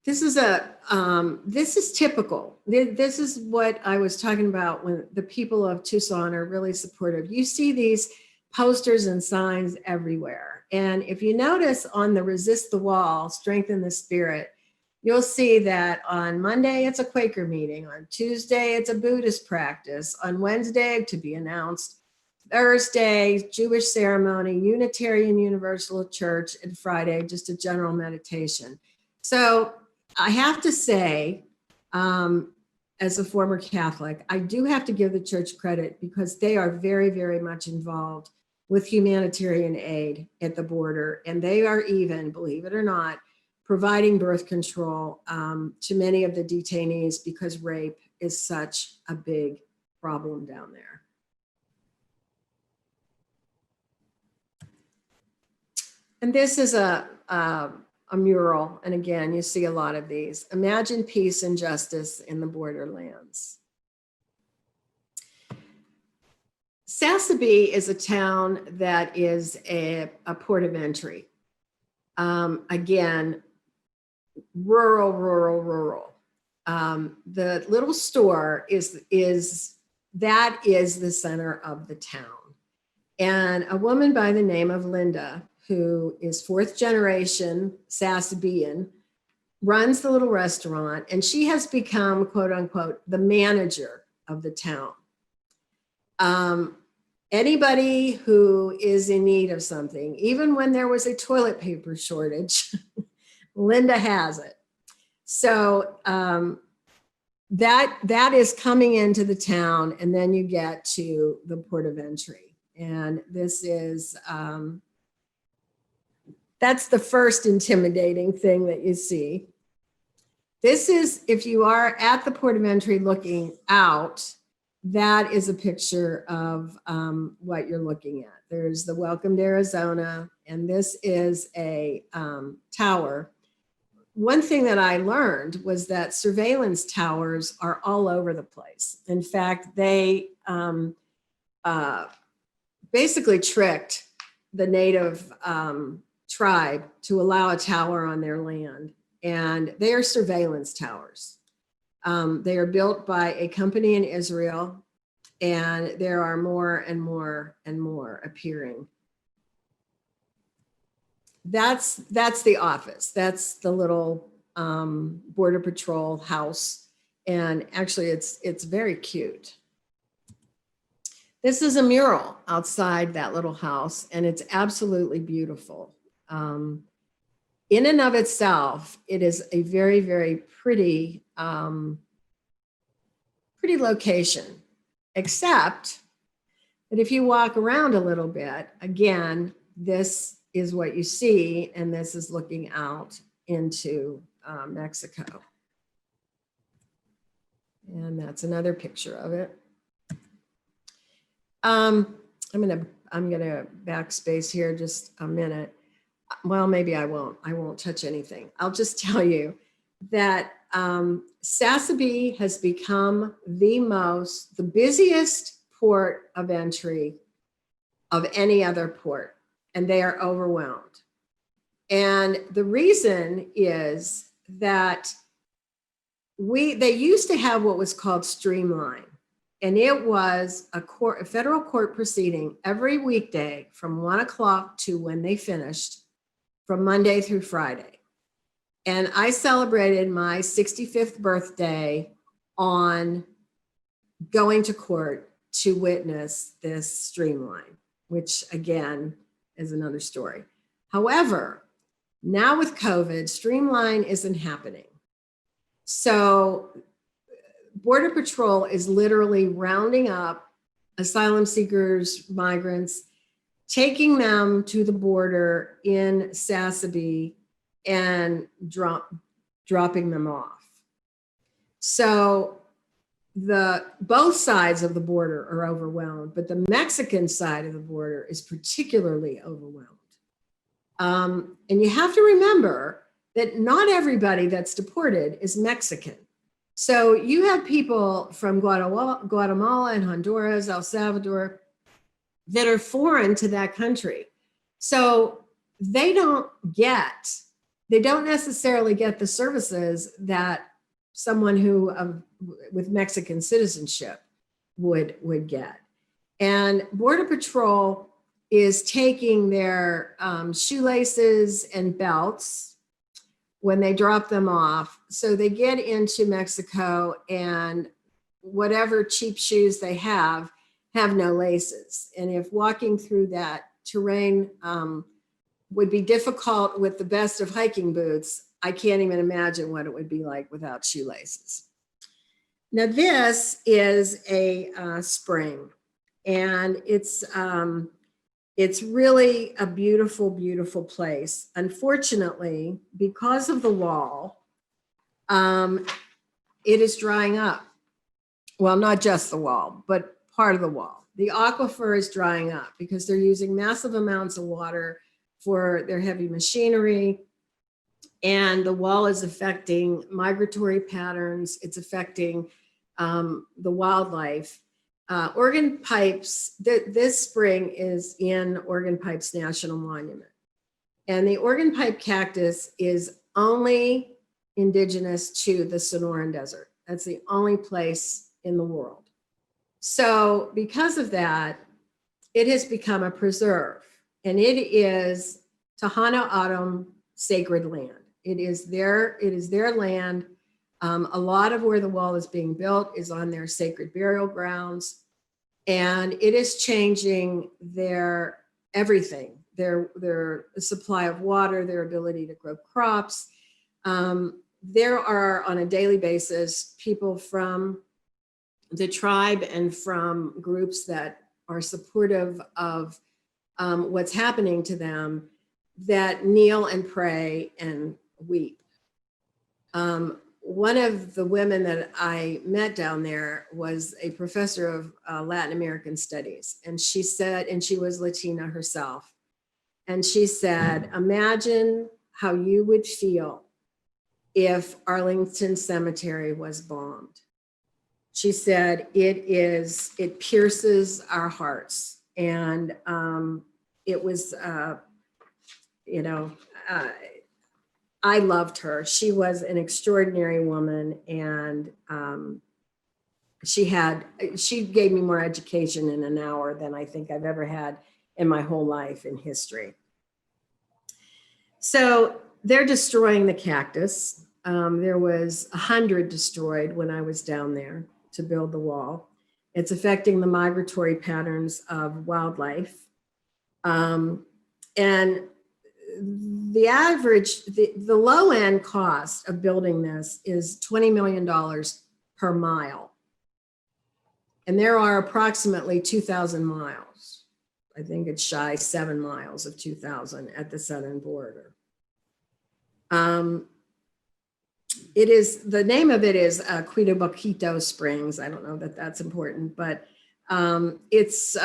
This is typical. This is what I was talking about when the people of Tucson are really supportive. You see these posters and signs everywhere. And if you notice on the Resist the Wall, Strengthen the Spirit, you'll see that on Monday, it's a Quaker meeting. On Tuesday, it's a Buddhist practice. On Wednesday, to be announced. Thursday, Jewish ceremony, Unitarian Universal Church, and Friday, just a general meditation. So I have to say, as a former Catholic, I do have to give the church credit because they are very, very much involved with humanitarian aid at the border. And they are even, believe it or not, providing birth control to many of the detainees because rape is such a big problem down there. And this is a mural. And again, you see a lot of these. Imagine peace and justice in the borderlands. Sasabee is a town that is a port of entry. Again, rural. The little store is the center of the town. And a woman by the name of Linda, who is fourth generation Sasabean, runs the little restaurant, and she has become, quote unquote, the manager of the town. Anybody who is in need of something, even when there was a toilet paper shortage, Linda has it. So that is coming into the town, and then you get to the port of entry. And this is, that's the first intimidating thing that you see. This is, if you are at the port of entry looking out, that is a picture of what you're looking at. There's the Welcome to Arizona, and this is a tower. One thing that I learned was that surveillance towers are all over the place. In fact, they basically tricked the native tribe to allow a tower on their land, and they are surveillance towers. They are built by a company in Israel, and there are more and more and more appearing. That's the office. That's the little Border Patrol house, and actually it's very cute. This is a mural outside that little house, and it's absolutely beautiful. In and of itself, it is a very, very pretty location, except that if you walk around a little bit, again, this is what you see, and this is looking out into Mexico. And that's another picture of it. I'm gonna backspace here just a minute. Well, maybe I won't touch anything. I'll just tell you that Sasabee has become the busiest port of entry of any other port, and they are overwhelmed. And the reason is that they used to have what was called Streamline, and it was a federal court proceeding every weekday from 1 o'clock to when they finished, from Monday through Friday. And I celebrated my 65th birthday on going to court to witness this Streamline, which again is another story. However, now with COVID, Streamline isn't happening. So Border Patrol is literally rounding up asylum seekers, migrants, taking them to the border in Sasabee and dropping them off. So both sides of the border are overwhelmed, but the Mexican side of the border is particularly overwhelmed. And you have to remember that not everybody that's deported is Mexican. So you have people from Guatemala and Honduras, El Salvador, that are foreign to that country. So they don't get they don't necessarily get the services that someone who with Mexican citizenship would get. And Border Patrol is taking their shoelaces and belts when they drop them off. So they get into Mexico, and whatever cheap shoes they have no laces. And if walking through that terrain would be difficult with the best of hiking boots, I can't even imagine what it would be like without shoelaces. Now this is a spring, and it's really a beautiful, beautiful place. Unfortunately, because of the wall, it is drying up. Well, not just the wall, but part of the wall. The aquifer is drying up because they're using massive amounts of water for their heavy machinery. And the wall is affecting migratory patterns. It's affecting the wildlife. Organ Pipes, this spring is in Organ Pipes National Monument. And the Organ Pipe cactus is only indigenous to the Sonoran Desert. That's the only place in the world. So because of that, it has become a preserve, and it is Tohono O'odham sacred land. It is their land. A lot of where the wall is being built is on their sacred burial grounds, and it is changing their everything, their supply of water, their ability to grow crops. There are on a daily basis people from the tribe and from groups that are supportive of what's happening to them that kneel and pray and weep. One of the women that I met down there was a professor of Latin American studies. And she said, and she was Latina herself. And she said, imagine how you would feel if Arlington Cemetery was bombed. She said, it pierces our hearts. And it was, I loved her. She was an extraordinary woman, and she gave me more education in an hour than I think I've ever had in my whole life in history. So they're destroying the cactus. There was 100 destroyed when I was down there to build the wall. It's affecting the migratory patterns of wildlife. And the average, the low end cost of building this is $20 million per mile. And there are approximately 2,000 miles. I think it's shy 7 miles of 2,000 at the southern border. The name of it is Quitabaquito Springs. I don't know that that's important, but it's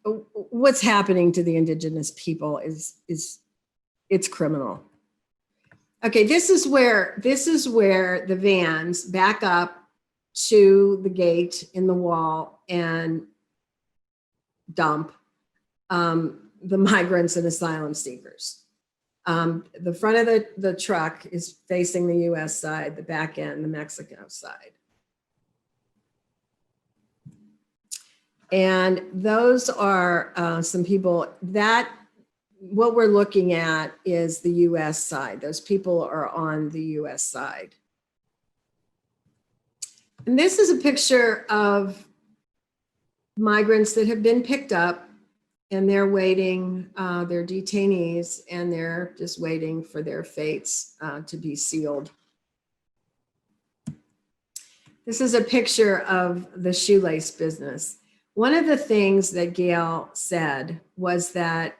what's happening to the indigenous people is it's criminal. Okay, this is where the vans back up to the gate in the wall and dump the migrants and asylum seekers. The front of the truck is facing the US side, the back end, the Mexico side. And those are some people that what we're looking at is the US side. Those people are on the US side. And this is a picture of migrants that have been picked up, and they're waiting, they're detainees, and they're just waiting for their fates to be sealed. This is a picture of the shoelace business. One of the things that Gail said was that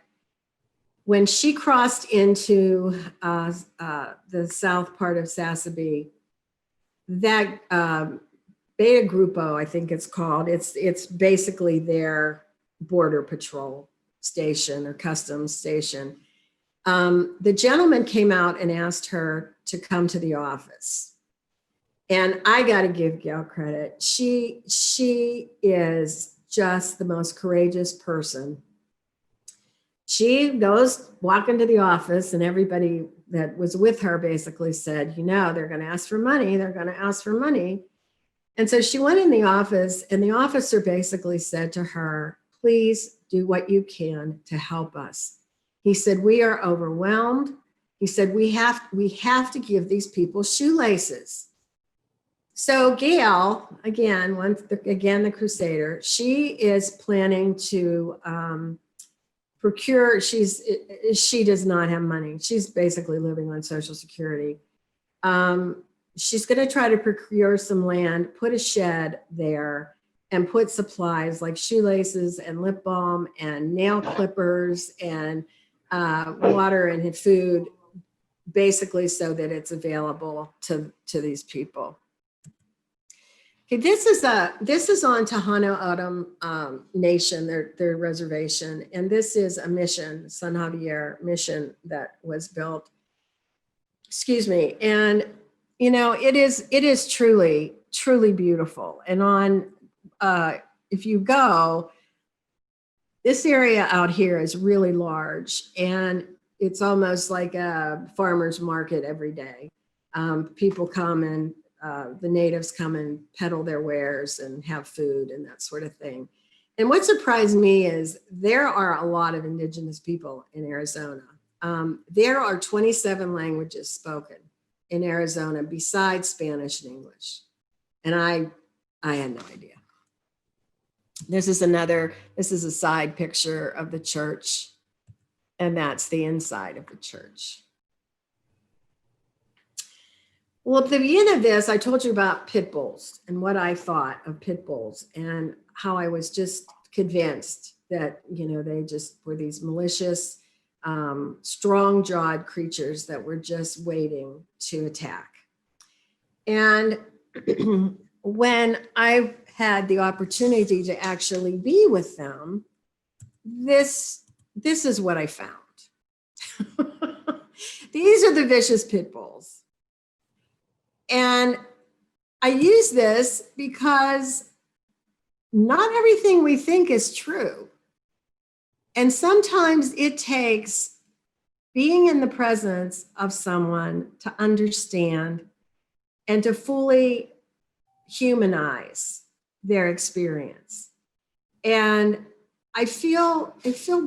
when she crossed into the south part of Sassabee, that Beta Grupo, I think it's called, it's basically their border patrol station or customs station. The gentleman came out and asked her to come to the office. And I got to give Gail credit. She is just the most courageous person. She goes walk into the office, and everybody that was with her basically said, they're going to ask for money. They're going to ask for money. And so she went in the office, and the officer basically said to her, please do what you can to help us. He said, we are overwhelmed. He said, we have to give these people shoelaces. So Gail, the Crusader, she is planning to procure, she does not have money. She's basically living on Social Security. She's going to try to procure some land, put a shed there, and put supplies like shoelaces and lip balm and nail clippers and water and food, basically so that it's available to these people. Okay, this is on Tohono O'odham Nation, their reservation, and this is a mission, San Javier mission, that was built. Excuse me, and it is truly beautiful. And if you go, this area out here is really large, and it's almost like a farmer's market every day. People come and the natives come and peddle their wares and have food and that sort of thing. And what surprised me is there are a lot of indigenous people in Arizona. There are 27 languages spoken in Arizona besides Spanish and English. And I had no idea. This is a side picture of the church, and that's the inside of the church. Well, at the beginning of this, I told you about pit bulls and what I thought of pit bulls and how I was just convinced that, they just were these malicious, strong-jawed creatures that were just waiting to attack. And when I had the opportunity to actually be with them, this is what I found. These are the vicious pit bulls. And I use this because not everything we think is true. And sometimes it takes being in the presence of someone to understand and to fully humanize their experience. And I feel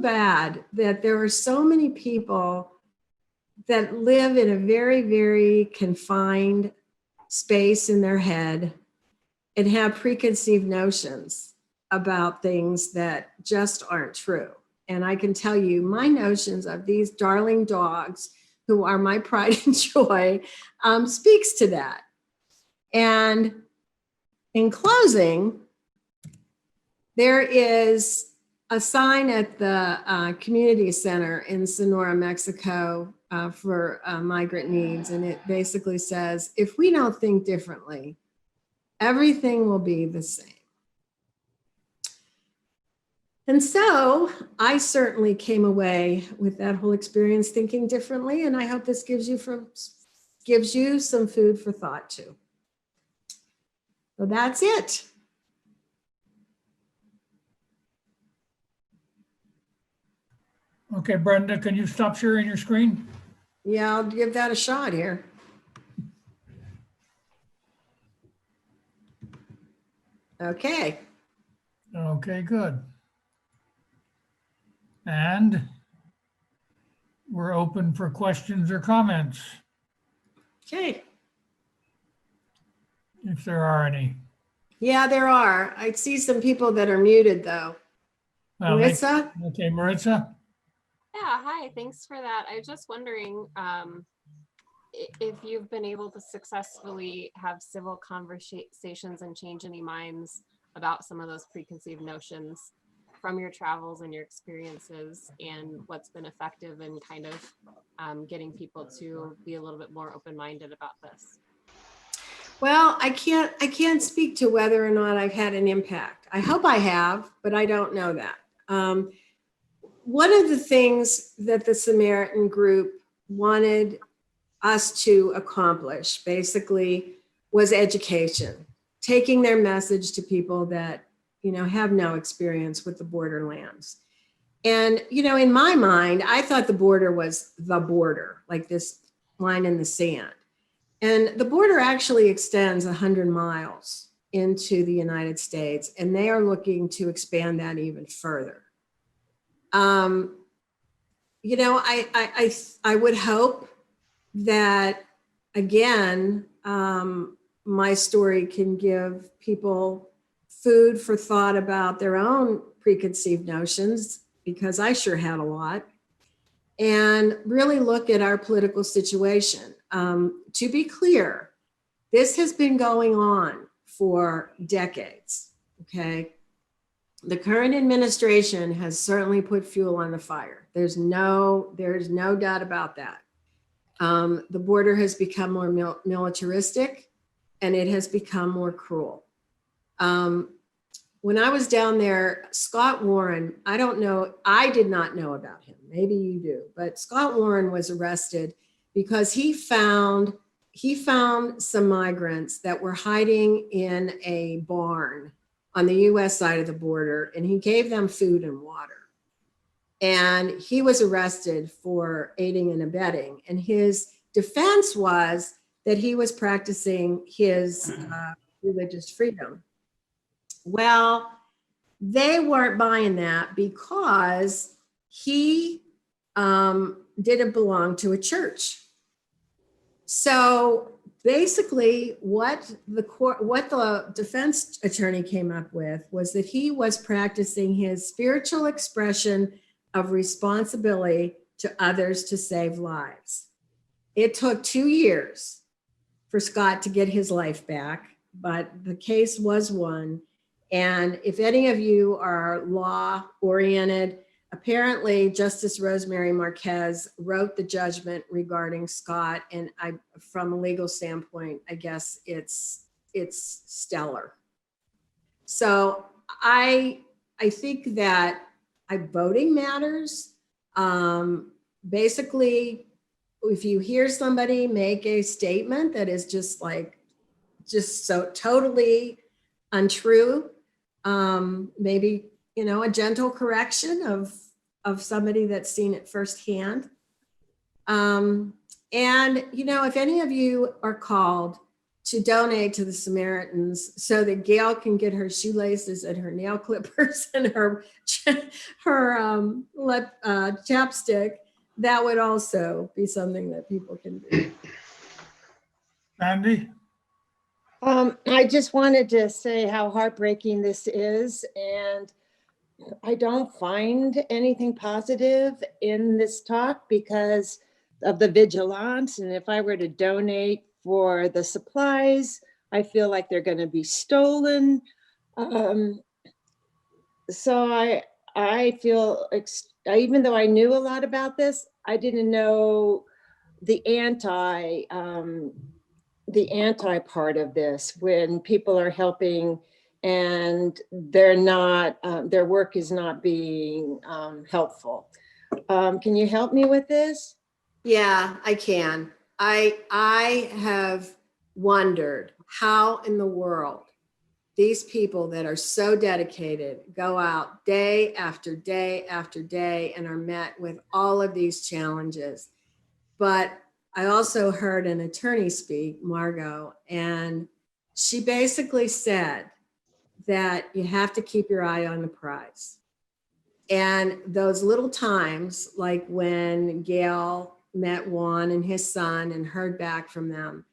bad that there are so many people that live in a very, very confined space in their head and have preconceived notions about things that just aren't true. And I can tell you, my notions of these darling dogs, who are my pride and joy, speaks to that. And in closing, there is a sign at the community center in Sonora, Mexico, for migrant needs. And it basically says, if we don't think differently, everything will be the same. And so I certainly came away with that whole experience thinking differently. And I hope this gives you some food for thought too. So that's it. Okay, Brenda, can you stop sharing your screen? Yeah, I'll give that a shot here. Okay. Okay, good. And we're open for questions or comments, Okay. if there are any. Yeah, there are. I see some people that are muted though. Maritza? Okay, Maritza? Yeah, hi, thanks for that. I was just wondering if you've been able to successfully have civil conversations and change any minds about some of those preconceived notions from your travels and your experiences, and what's been effective in kind of getting people to be a little bit more open-minded about this. Well, I can't speak to whether or not I've had an impact. I hope I have, but I don't know that. One of the things that the Samaritan group wanted us to accomplish basically was education, taking their message to people that, have no experience with the borderlands. And, in my mind, I thought the border was the border, like this line in the sand. And the border actually extends 100 miles into the United States, and they are looking to expand that even further. You know, I would hope that, again, my story can give people food for thought about their own preconceived notions, because I sure had a lot, and really look at our political situation. To be clear, this has been going on for decades, okay? The current administration has certainly put fuel on the fire. There's no doubt about that. The border has become more militaristic, and it has become more cruel. When I was down there, Scott Warren, I did not know about him. Maybe you do, but Scott Warren was arrested because he found some migrants that were hiding in a barn on the US side of the border, and he gave them food and water. And he was arrested for aiding and abetting. And his defense was that he was practicing his religious freedom. Well, they weren't buying that because he didn't belong to a church. So basically what the defense attorney came up with was that he was practicing his spiritual expression of responsibility to others to save lives. It took 2 years for Scott to get his life back, but the case was won. And if any of you are law oriented, apparently Justice Rosemary Marquez wrote the judgment regarding Scott, and from a legal standpoint, I guess it's stellar. So I think that voting matters. Basically, if you hear somebody make a statement that is just so totally untrue, maybe, you know, a gentle correction of somebody that's seen it firsthand. And, you know, if any of you are called to donate to the Samaritans so that Gail can get her shoelaces and her nail clippers and her chapstick, that would also be something that people can do. Sandy? I just wanted to say how heartbreaking this is, and I don't find anything positive in this talk because of the vigilance. And if I were to donate for the supplies, I feel like they're going to be stolen. So I feel, even though I knew a lot about this, I didn't know the anti part of this, when people are helping and they're not, their work is not being helpful. Can you help me with this? Yeah, I can. I have wondered how in the world these people that are so dedicated go out day after day after day and are met with all of these challenges. But I also heard an attorney speak, Margot, and she basically said that you have to keep your eye on the prize. And those little times, like when Gail met Juan and his son and heard back from them,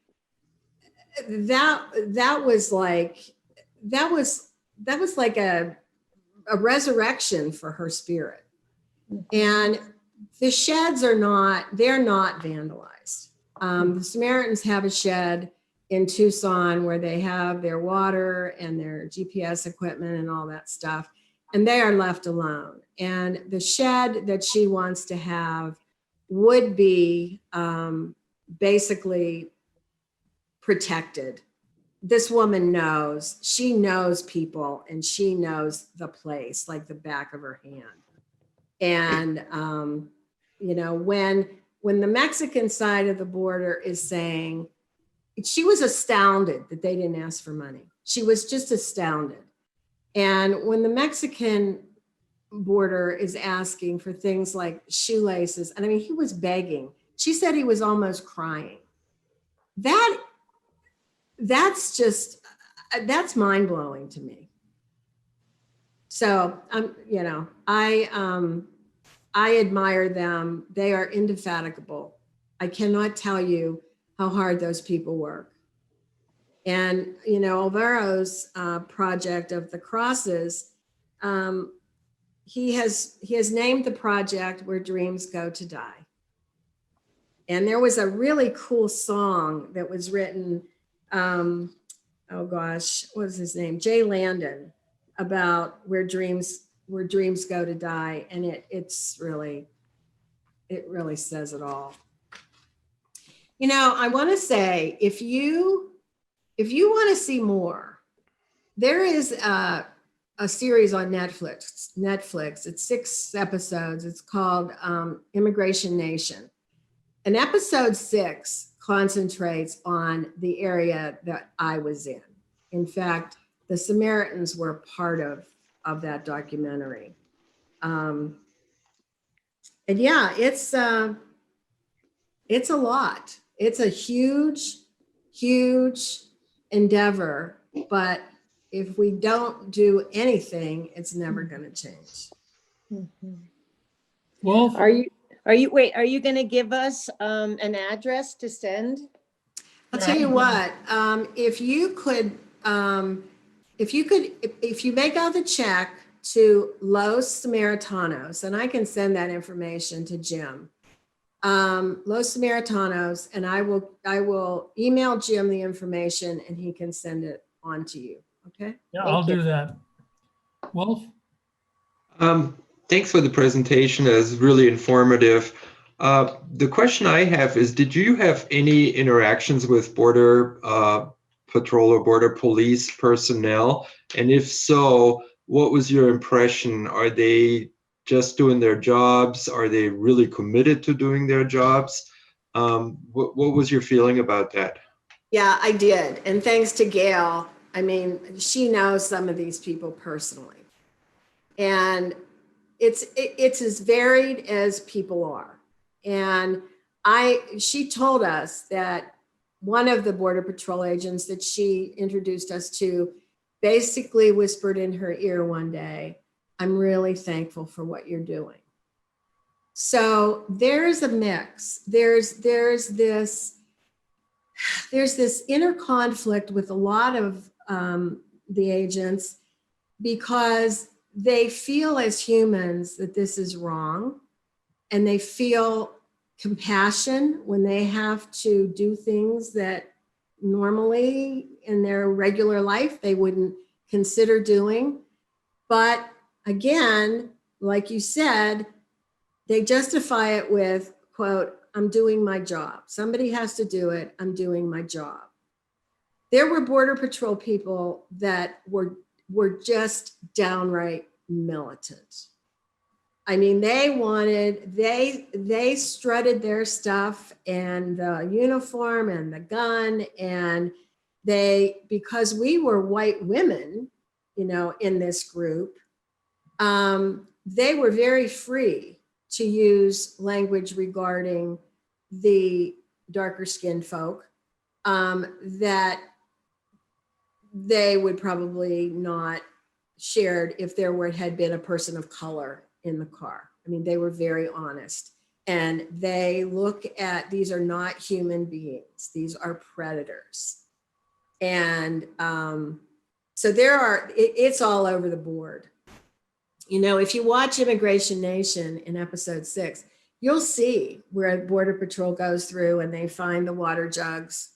that was like a resurrection for her spirit. And the sheds they're not vandalized. The Samaritans have a shed in Tucson where they have their water and their GPS equipment and all that stuff, and they are left alone. And the shed that she wants to have would be basically protected. This woman knows, she knows people, and she knows the place like the back of her hand. And, you know, when the Mexican side of the border is saying, she was astounded that they didn't ask for money. She was just astounded. And when the Mexican border is asking for things like shoelaces, and I mean, he was begging, She said he was almost crying. That's just, that's mind blowing to me. So you know, I admire them. They are indefatigable. I cannot tell you how hard those people work. And, you know, Alvaro's project of the crosses, he has named the project Where Dreams Go to Die. And there was a really cool song that was written, oh gosh, what was his name? Jay Landon, about where dreams go to die. And it really says it all. You know, I want to say, if you want to see more, there is a series on Netflix. It's 6 episodes. It's called Immigration Nation. And episode 6 concentrates on the area that I was in. In fact, the Samaritans were part of that documentary. And yeah, it's a lot. It's a huge, huge endeavor, but if we don't do anything, it's never going to change. Wolf? Are you going to give us an address to send? I'll tell you what, if you make out the check to Los Samaritanos, and I can send that information to Jim, Los Samaritanos, and I will email Jim the information and he can send it on to you. Okay. Yeah, I'll Thank you. do that. Wolf? Thanks for the presentation. It was really informative. The question I have is, did you have any interactions with Border Patrol or Border Police personnel? And if so, what was your impression? Are they just doing their jobs? Are they really committed to doing their jobs? What was your feeling about that? Yeah, I did. And thanks to Gail, I mean, she knows some of these people personally. And it's as varied as people are. And she told us that one of the Border Patrol agents that she introduced us to basically whispered in her ear one day, "I'm really thankful for what you're doing." So there's a mix. There's this inner conflict with a lot of the agents, because they feel as humans that this is wrong, and they feel compassion when they have to do things that normally in their regular life they wouldn't consider doing. But again, like you said, they justify it with, quote, "I'm doing my job. Somebody has to do it. I'm doing my job." There were Border Patrol people that were just downright militant. I mean, they strutted their stuff and the uniform and the gun, and because we were white women, you know, in this group, they were very free to use language regarding the darker skinned folk that they would probably not shared if there had been a person of color in the car. I mean, they were very honest, and they look at, these are not human beings, these are predators. And so it's all over the board. You know, if you watch Immigration Nation in episode 6, you'll see where Border Patrol goes through and they find the water jugs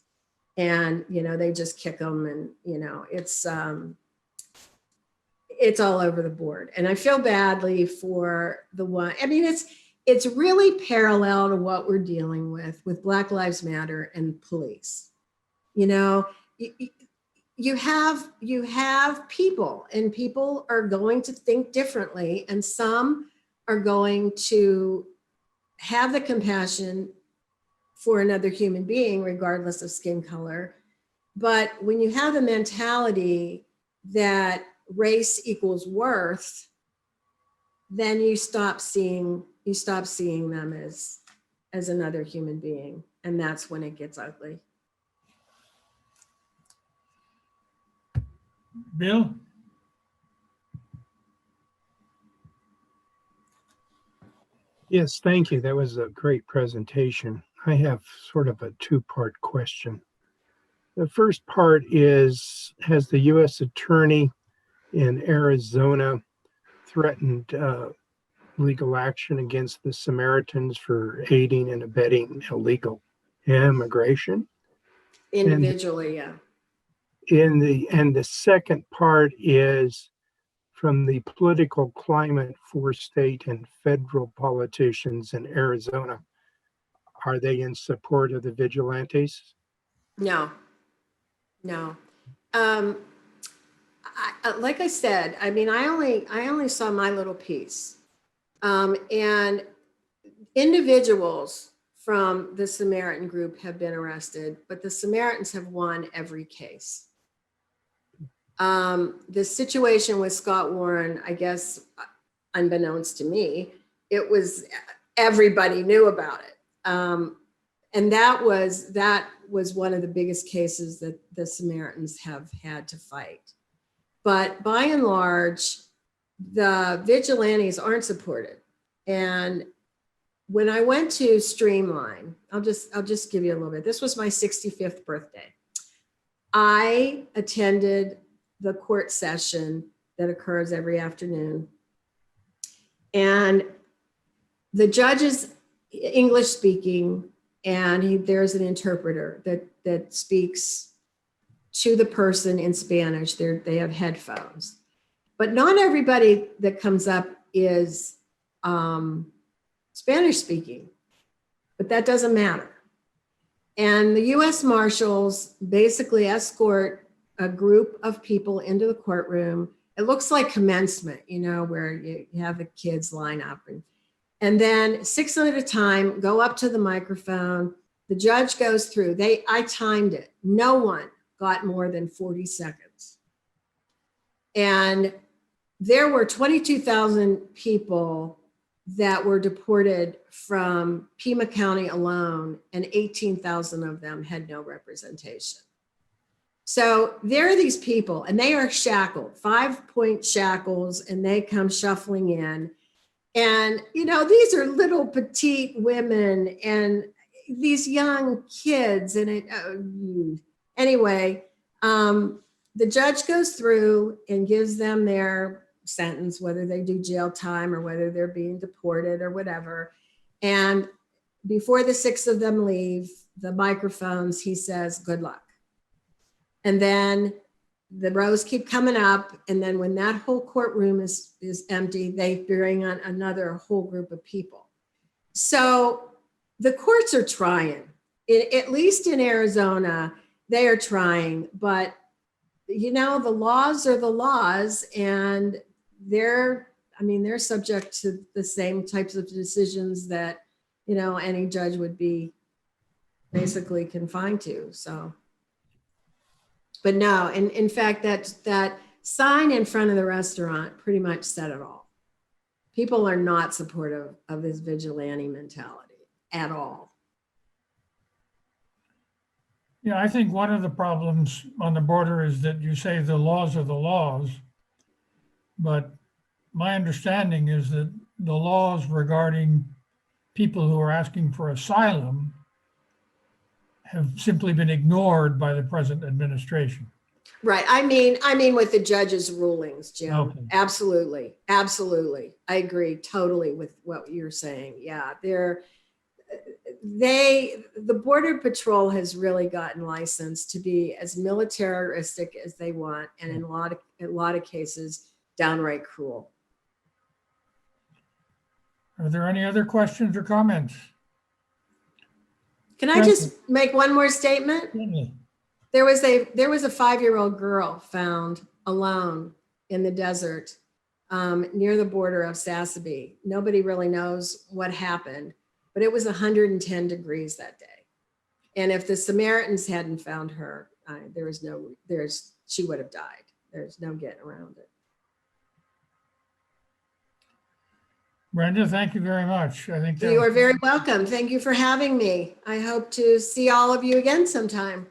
and, you know, they just kick them, and, you know, it's all over the board. And I feel badly for the one, I mean, it's really parallel to what we're dealing with Black Lives Matter and police. You know, you have people, and people are going to think differently, and some are going to have the compassion for another human being, regardless of skin color. But when you have the mentality that race equals worth, then you stop seeing them as as another human being. And that's when it gets ugly. Bill? Yes, thank you. That was a great presentation. I have sort of a two-part question. The first part is, has the U.S. Attorney in Arizona threatened legal action against the Samaritans for aiding and abetting illegal immigration? Individually, yeah. And the second part is, from the political climate for state and federal politicians in Arizona, are they in support of the vigilantes? No, no. Like I said, I mean, I only saw my little piece. And individuals from the Samaritan group have been arrested, but the Samaritans have won every case. The situation with Scott Warren, I guess, unbeknownst to me, it was, everybody knew about it. And that was one of the biggest cases that the Samaritans have had to fight. But by and large, the vigilantes aren't supported. And when I went to Streamline, I'll just give you a little bit. This was my 65th birthday. I attended the court session that occurs every afternoon. And the judge is English speaking, and there's an interpreter that speaks to the person in Spanish. They have headphones. But not everybody that comes up is Spanish speaking, but that doesn't matter. And the US Marshals basically escort a group of people into the courtroom. It looks like commencement, you know, where you have the kids line up, and then 6 at a time go up to the microphone. The judge goes through. I timed it. No one got more than 40 seconds. And there were 22,000 people that were deported from Pima County alone, and 18,000 of them had no representation. So there are these people, and they are shackled, 5-point shackles, and they come shuffling in. And, you know, these are little petite women and these young kids. And anyway, the judge goes through and gives them their sentence, whether they do jail time or whether they're being deported or whatever. And before the 6 of them leave the microphones, he says, "Good luck." And then the rows keep coming up. And then when that whole courtroom is empty, they bring on another whole group of people. So the courts are trying, at least in Arizona, they are trying, but you know, the laws are the laws, and they're subject to the same types of decisions that, you know, any judge would be basically confined to. So, but no, and in fact, that sign in front of the restaurant pretty much said it all. People are not supportive of this vigilante mentality at all. Yeah, I think one of the problems on the border is that you say the laws are the laws, but my understanding is that the laws regarding people who are asking for asylum have simply been ignored by the present administration. Right. I mean, with the judge's rulings, Jim. Okay. Absolutely. Absolutely. I agree totally with what you're saying. Yeah. The Border Patrol has really gotten licensed to be as militaristic as they want. And in a lot of cases, downright cruel. Are there any other questions or comments? Can I just make one more statement? Certainly. There was a 5-year-old girl found alone in the desert near the border of Sassabee. Nobody really knows what happened, but it was 110 degrees that day. And if the Samaritans hadn't found her, she would have died. There's no getting around it. Brenda, thank you very much. I think that You are was- very welcome. Thank you for having me. I hope to see all of you again sometime.